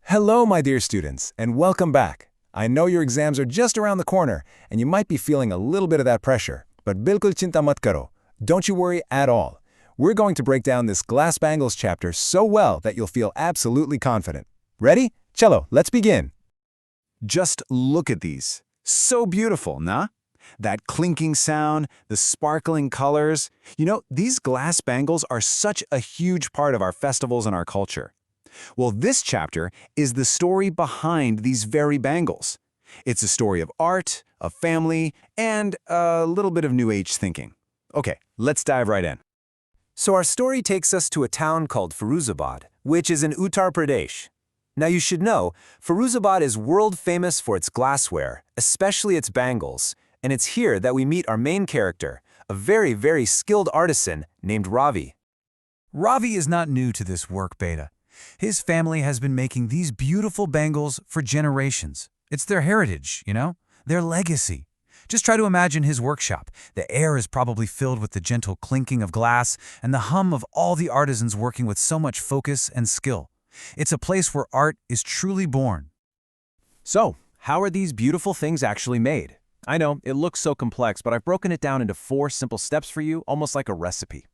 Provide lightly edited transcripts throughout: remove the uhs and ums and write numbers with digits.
Hello, my dear students, and welcome back. I know your exams are just around the corner, and you might be feeling a little bit of that pressure, but bilkul chinta mat karo. Don't you worry at all. We're going to break down this glass bangles chapter so well that you'll feel absolutely confident. Ready? Chalo, let's begin. Just look at these. So beautiful, nah? That clinking sound, the sparkling colors. These glass bangles are such a huge part of our festivals and our culture. Well, this chapter is the story behind these very bangles. It's a story of art, of family, and a little bit of New Age thinking. Okay, let's dive right in. So our story takes us to a town called Firozabad, which is in Uttar Pradesh. Now you should know, Firozabad is world famous for its glassware, especially its bangles, and it's here that we meet our main character, a very, very skilled artisan named Ravi. Ravi is not new to this work beta. His family has been making these beautiful bangles for generations. It's their heritage, their legacy. Just try to imagine his workshop. The air is probably filled with the gentle clinking of glass and the hum of all the artisans working with so much focus and skill. It's a place where art is truly born. So, how are these beautiful things actually made? I know, it looks so complex, but I've broken it down into 4 simple steps for you, almost like a recipe.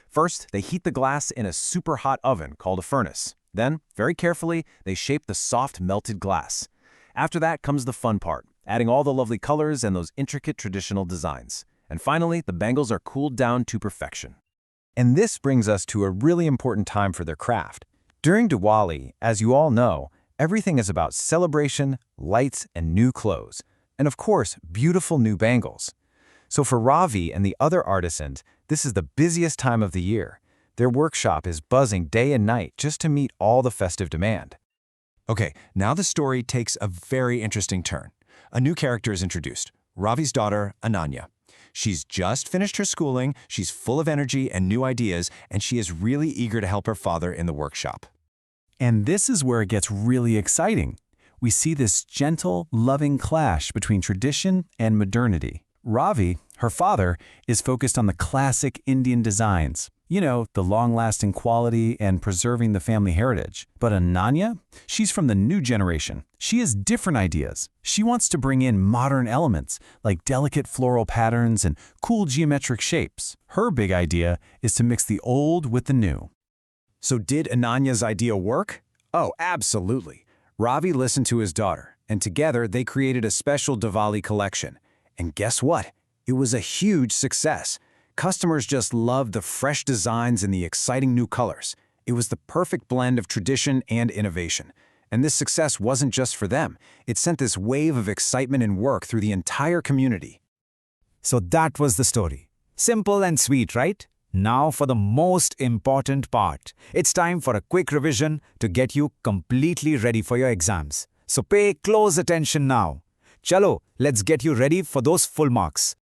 First, they heat the glass in a super hot oven called a furnace. Then, very carefully, they shape the soft melted glass. After that comes the fun part, adding all the lovely colors and those intricate traditional designs. And finally, the bangles are cooled down to perfection. And this brings us to a really important time for their craft. During Diwali, as you all know, everything is about celebration, lights, and new clothes. And of course, beautiful new bangles. So for Ravi and the other artisans, this is the busiest time of the year. Their workshop is buzzing day and night just to meet all the festive demand. Okay, now the story takes a very interesting turn. A new character is introduced, Ravi's daughter, Ananya. She's just finished her schooling, she's full of energy and new ideas, and she is really eager to help her father in the workshop. And this is where it gets really exciting. We see this gentle, loving clash between tradition and modernity. Ravi, her father, is focused on the classic Indian designs. The long-lasting quality and preserving the family heritage. But Ananya, she's from the new generation. She has different ideas. She wants to bring in modern elements, like delicate floral patterns and cool geometric shapes. Her big idea is to mix the old with the new. So did Ananya's idea work? Oh, absolutely. Ravi listened to his daughter, and together they created a special Diwali collection. And guess what? It was a huge success. Customers just loved the fresh designs and the exciting new colors. It was the perfect blend of tradition and innovation. And this success wasn't just for them. It sent this wave of excitement and work through the entire community. So that was the story. Simple and sweet, right? Now for the most important part. It's time for a quick revision to get you completely ready for your exams. So pay close attention now. Chalo, let's get you ready for those full marks.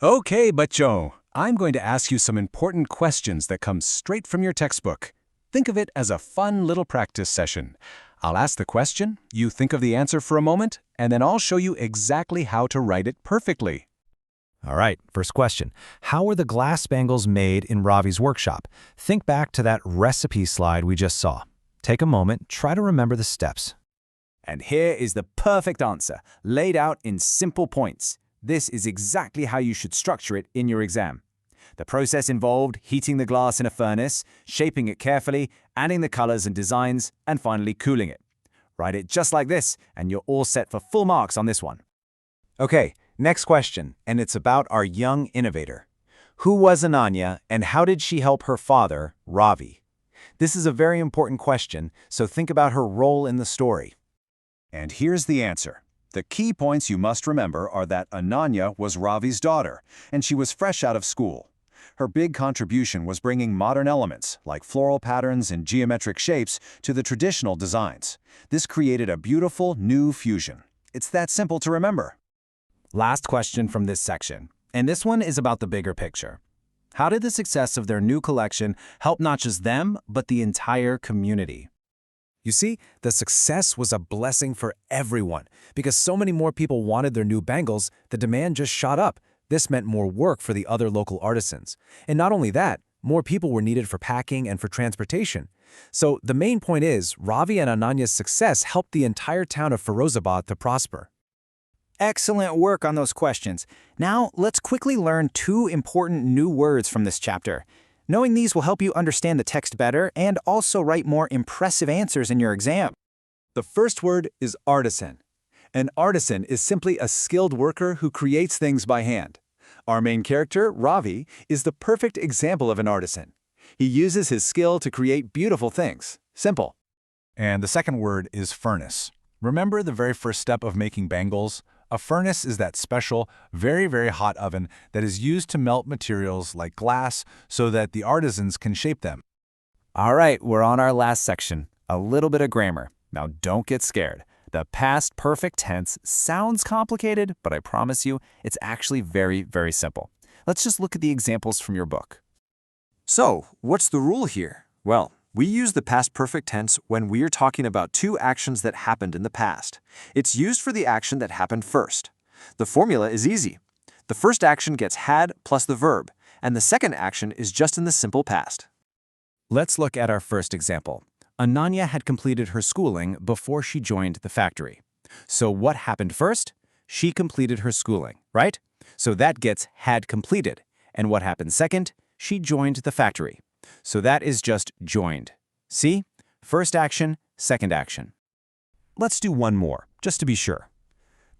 Okay, bachcho. I'm going to ask you some important questions that come straight from your textbook. Think of it as a fun little practice session. I'll ask the question, you think of the answer for a moment, and then I'll show you exactly how to write it perfectly. All right, first question. How were the glass bangles made in Ravi's workshop? Think back to that recipe slide we just saw. Take a moment, try to remember the steps. And here is the perfect answer, laid out in simple points. This is exactly how you should structure it in your exam. The process involved heating the glass in a furnace, shaping it carefully, adding the colors and designs, and finally cooling it. Write it just like this, and you're all set for full marks on this one. Okay, next question, and it's about our young innovator. Who was Ananya, and how did she help her father, Ravi? This is a very important question, so think about her role in the story. And here's the answer. The key points you must remember are that Ananya was Ravi's daughter, and she was fresh out of school. Her big contribution was bringing modern elements, like floral patterns and geometric shapes, to the traditional designs. This created a beautiful, new fusion. It's that simple to remember. Last question from this section, and this one is about the bigger picture. How did the success of their new collection help not just them, but the entire community? You see, the success was a blessing for everyone. Because so many more people wanted their new bangles, the demand just shot up. This meant more work for the other local artisans. And not only that, more people were needed for packing and for transportation. So the main point is, Ravi and Ananya's success helped the entire town of Firozabad to prosper. Excellent work on those questions. Now, let's quickly learn 2 important new words from this chapter. Knowing these will help you understand the text better and also write more impressive answers in your exam. The first word is artisan. An artisan is simply a skilled worker who creates things by hand. Our main character, Ravi, is the perfect example of an artisan. He uses his skill to create beautiful things. Simple. And the second word is furnace. Remember the very first step of making bangles? A furnace is that special, very, very hot oven that is used to melt materials like glass so that the artisans can shape them. All right, we're on our last section. A little bit of grammar. Now don't get scared. The past perfect tense sounds complicated, but I promise you, it's actually very, very simple. Let's just look at the examples from your book. So, what's the rule here? Well, we use the past perfect tense when we are talking about 2 actions that happened in the past. It's used for the action that happened first. The formula is easy. The first action gets had plus the verb, and the second action is just in the simple past. Let's look at our first example. Ananya had completed her schooling before she joined the factory. So what happened first? She completed her schooling, right? So that gets had completed. And what happened second? She joined the factory. So that is just joined. See? First action, second action. Let's do one more, just to be sure.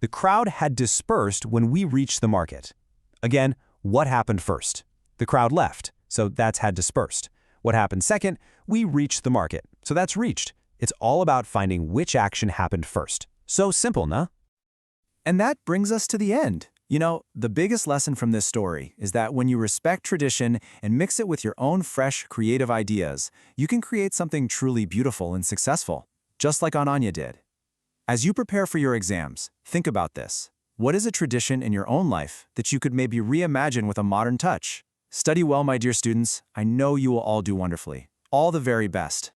The crowd had dispersed when we reached the market. Again, what happened first? The crowd left, so that's had dispersed. What happened second? We reached the market, so that's reached. It's all about finding which action happened first. So simple, nah? And that brings us to the end. You know, the biggest lesson from this story is that when you respect tradition and mix it with your own fresh, creative ideas, you can create something truly beautiful and successful, just like Ananya did. As you prepare for your exams, think about this. What is a tradition in your own life that you could maybe reimagine with a modern touch? Study well, my dear students. I know you will all do wonderfully. All the very best.